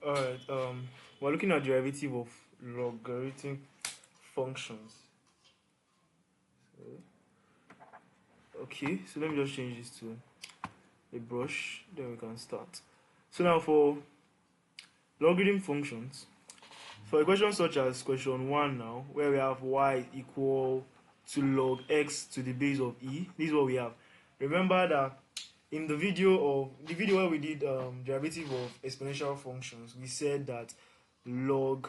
Alright, we're looking at derivative of logarithmic functions. Okay, so let me just change this to a brush, then we can start. So now for logarithm functions, for a question such as question 1 now, where we have y equal to log x to the base of e, this is what we have. Remember that in the video where we did derivative of exponential functions, we said that log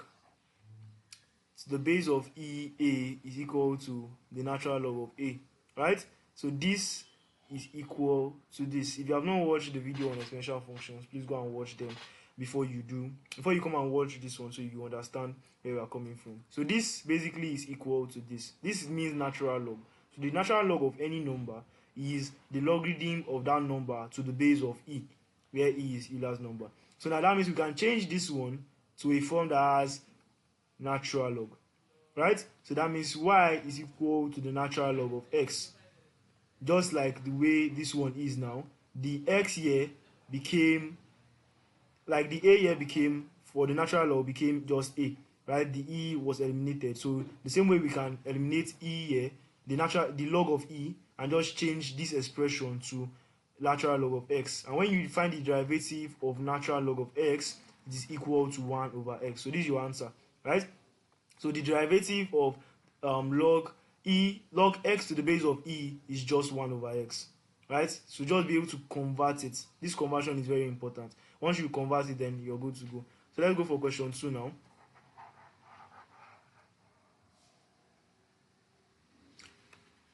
to the base of EA is equal to the natural log of A, right? So this is equal to this. If you have not watched the video on exponential functions, please go and watch them before you come and watch this one, so you understand where we are coming from. So this basically is equal to this. This means natural log. So the natural log of any number is the logarithm of that number to the base of E, where E is Euler's number. So now that means we can change this one to a form that has natural log, right? So that means y is equal to the natural log of x, just like the way this one is now. The x here became, like the a here became, for the natural log became just a, right? The e was eliminated. So the same way we can eliminate e here, the log of e, and just change this expression to natural log of x. And when you find the derivative of natural log of x, it is equal to 1 over x. So this is your answer, right? So the derivative of log x to the base of e is just 1 over x, right? So just be able to convert it. This conversion is very important. Once you convert it, then you're good to go. So let's go for question 2 now.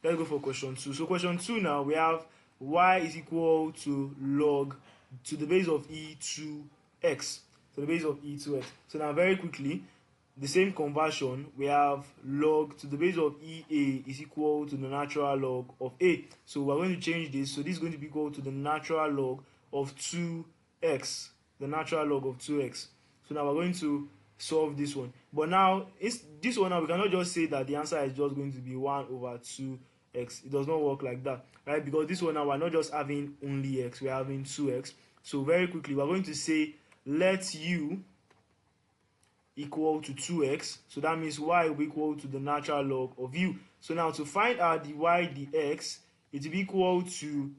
Let's go for question 2. So question 2 now, we have y is equal to log to the base of e to x. To the base of e to x. So now very quickly, the same conversion, we have log to the base of ea is equal to the natural log of a. So we're going to change this. So this is going to be equal to the natural log of 2x. The natural log of 2x. So now we're going to solve this one. But now, this one now, we cannot just say that the answer is just going to be 1 over 2x. It does not work like that, right? Because this one now, we're not just having only x, we're having 2x. So very quickly, we're going to say let u equal to 2x. So that means y will be equal to the natural log of u. So now to find out the y dx, it will be equal to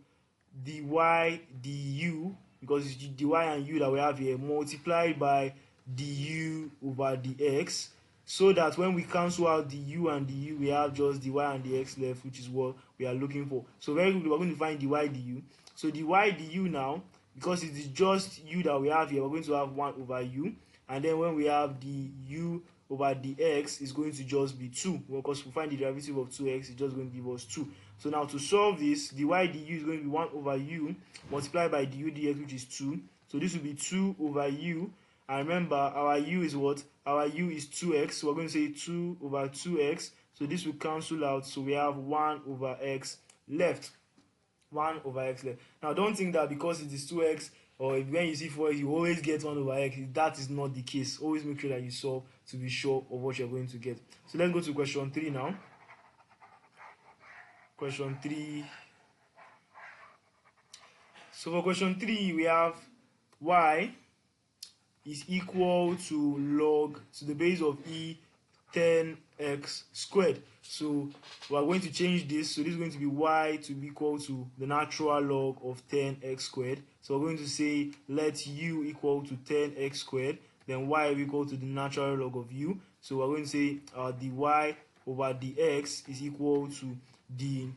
the y du, because it's the y and u that we have here, multiplied by du over dx, so that when we cancel out the u and the u, we have just the y and the x left, which is what we are looking for. So very quickly, we're going to find the y du. So the y du now, because it is just u that we have here, we're going to have 1 over u. And then when we have the u over the x, is going to just be 2, because we find the derivative of 2x is just going to give us 2. So now to solve this, the y du is going to be 1 over u multiplied by du dx, which is 2. So this will be 2 over u. And remember, our u is what? Our u is 2x. So we're going to say 2 over 2x. So this will cancel out. So we have 1 over x left. 1 over x left. Now don't think that because it is 2x, or when you see 4x, you always get 1 over x. That is not the case. Always make sure that you solve to be sure of what you're going to get. So let's go to question 3 now. Question 3. So for question 3, we have y is equal to log to the base of e 10x squared. So we are going to change this. So this is going to be y to be equal to the natural log of 10x squared. So we're going to say let u equal to 10x squared. Then y will equal to the natural log of u. So we're going to say the y over the x is equal to the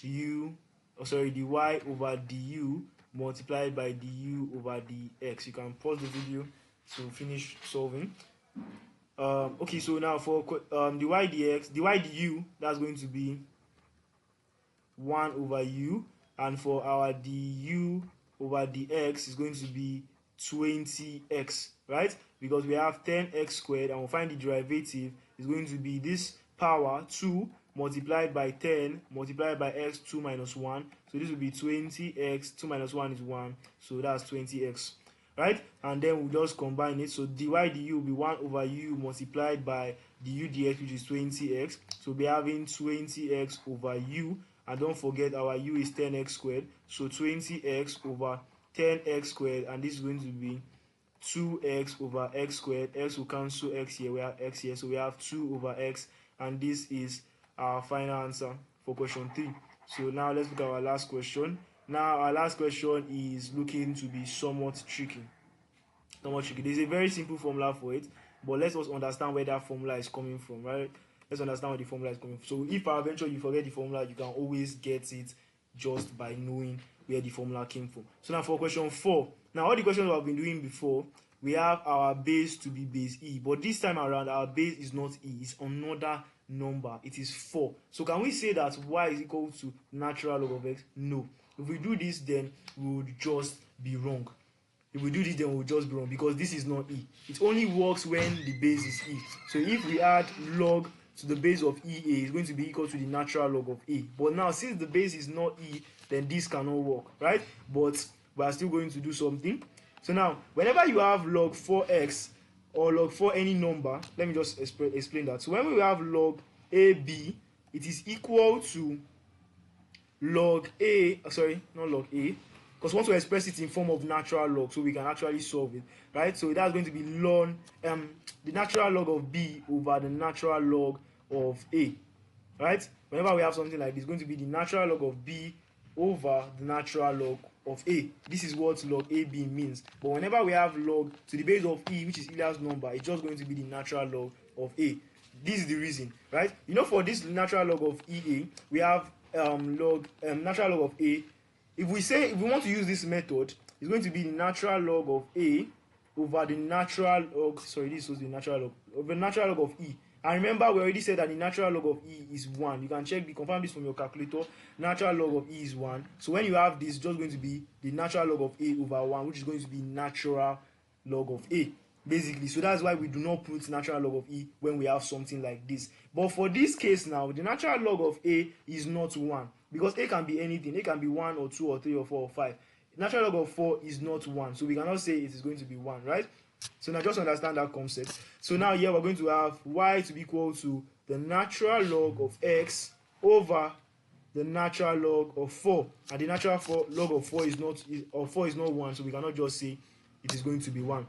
the y over du multiplied by du over the x. You can pause the video to finish solving. Okay, so now for the y dx, the y du, that's going to be 1 over u, and for our du over dx is going to be 20x, right? Because we have 10x squared, and we'll find the derivative is going to be this power 2 multiplied by 10 multiplied by x 2 minus 1. So this will be 20x, 2 minus 1 is 1, so that's 20x. Right? And then we'll just combine it. So dy du will be 1 over u multiplied by du dx, which is 20x. So we'll be having 20x over u. And don't forget, our u is 10x squared. So 20x over 10x squared. And this is going to be 2x over x squared. X will cancel x here, we have x here, so we have 2 over x, and this is our final answer for question 3. So now let's look at our last question. Now our last question is looking to be somewhat tricky. There's a very simple formula for it, but let's also understand where that formula is coming from, right? Let's understand where the formula is coming from. So if eventually you forget the formula, you can always get it just by knowing where the formula came from. So now for question 4, now all the questions we have been doing before, we have our base to be base e, but this time around our base is not e, it's another number. It is 4. So can we say that y is equal to natural log of x? No. If we do this, then we would just be wrong. If we do this, then we'll just be wrong, because this is not e. It only works when the base is e. So if we add log to the base of ea, it's going to be equal to the natural log of a. But now, since the base is not e, then this cannot work, right? But we are still going to do something. So now, whenever you have log 4x or log 4 any number, let me just explain that. So when we have log ab, it is equal to log a, sorry, not log a, because we want to express it in form of natural log, so we can actually solve it, right? So that's going to be ln the natural log of b over the natural log of a, right? Whenever we have something like this, it's going to be the natural log of b over the natural log of a. This is what log ab means. But whenever we have log to the base of e, which is Euler's number, it's just going to be the natural log of a. This is the reason, right? You know, for this natural log of ea, we have natural log of a. If we want to use this method, it's going to be the natural log of a over the natural log, sorry, this was the natural log, over the natural log of e. And remember, we already said that the natural log of e is 1. You can confirm this from your calculator. Natural log of e is 1. So when you have this, it's just going to be the natural log of a over 1, which is going to be natural log of a, basically. So that's why we do not put natural log of e when we have something like this. But for this case now, the natural log of a is not 1, because a can be anything. A can be 1 or 2 or 3 or 4 or 5. Natural log of 4 is not 1, so we cannot say it is going to be 1, right? So now just understand that concept. So now here we're going to have y to be equal to the natural log of x over the natural log of 4. And the natural log of 4 is not 1, so we cannot just say it is going to be 1.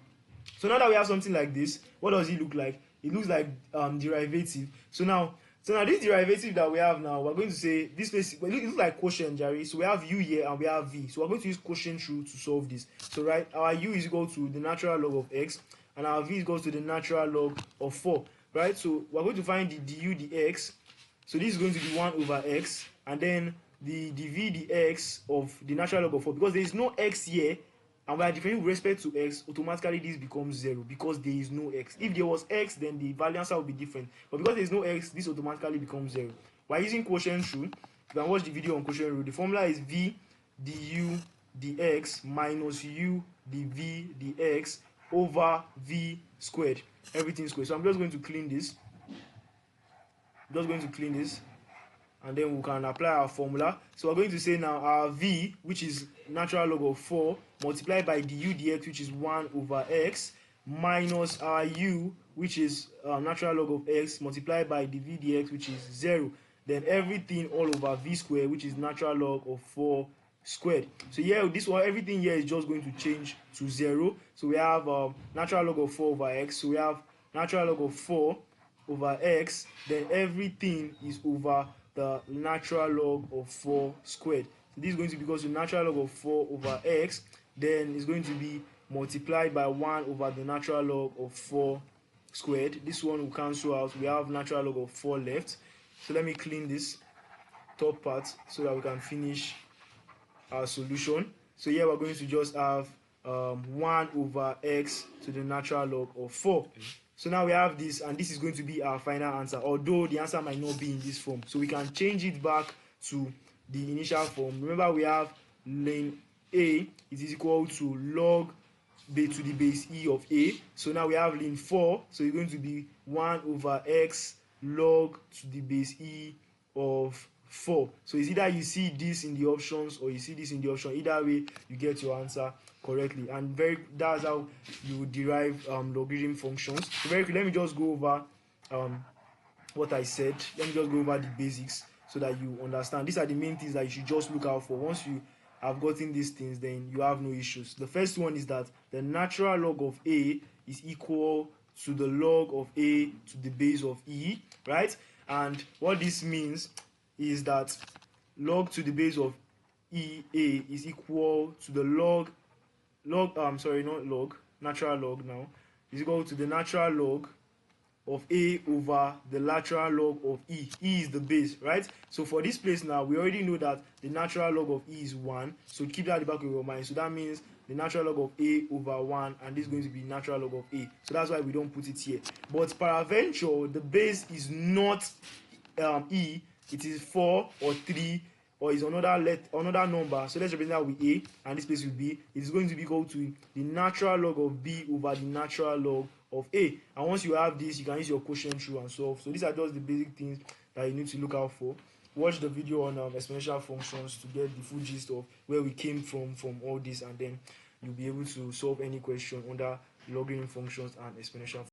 So now that we have something like this, what does it look like? It looks like derivative. So now this derivative that we have now, we're going to say this place, it looks like quotient, Jerry. So we have u here and we have v. So we're going to use quotient rule to solve this. So right, our u is equal to the natural log of x, and our v is equal to the natural log of 4. Right? So we're going to find the du dx. So this is going to be 1 over x, and then the dv dx of the natural log of 4. Because there is no x here, and we are differentiating with respect to x, automatically this becomes 0, because there is no x. If there was x, then the value answer would be different. But because there is no x, this automatically becomes 0. By using quotient rule, you can watch the video on quotient rule. The formula is v du dx minus u dv dx over v squared. Everything squared. So I'm just going to clean this. And then we can apply our formula. So we're going to say now our v, which is natural log of 4, multiplied by du dx, which is 1 over x, minus our u, which is natural log of x, multiplied by dv dx, which is 0. Then everything all over v squared, which is natural log of 4 squared. So here, this one, everything here is just going to change to 0. So we have natural log of 4 over x. So we have natural log of 4 over x. Then everything is over the natural log of 4 squared. So this is going to be equal to natural log of 4 over x. Then it's going to be multiplied by 1 over the natural log of 4 squared. This one will cancel out. We have natural log of 4 left. So let me clean this top part so that we can finish our solution. So here we're going to just have 1 over x to the natural log of 4. So now we have this, and this is going to be our final answer, although the answer might not be in this form. So we can change it back to the initial form. Remember, we have ln a is equal to log b to the base e of a. So now we have ln 4, so it's going to be 1 over x log to the base e of 4. So it's either you see this in the options or you see this in the option. Either way, you get your answer correctly. And that's how you derive logarithm functions. So very quickly, let me just go over what I said. Let me just go over the basics so that you understand. These are the main things that you should just look out for. Once you have gotten these things, then you have no issues. The first one is that the natural log of a is equal to the log of a to the base of e, right? And what this means is that log to the base of e a is equal to the natural log now is equal to the natural log of a over the lateral log of e. E is the base, right? So for this place now, we already know that the natural log of e is 1, so keep that at the back of your mind. So that means the natural log of a over 1, and this is going to be natural log of a. So that's why we don't put it here. But peradventure, the base is not e, it is 4 or 3 or is another number. So let's represent that with a, and this place will be, it is going to be equal to the natural log of b over the natural log of a. And once you have this, you can use your quotient rule and solve. So these are just the basic things that you need to look out for. Watch the video on exponential functions to get the full gist of where we came from all this, and then you'll be able to solve any question under logarithm functions and exponential functions.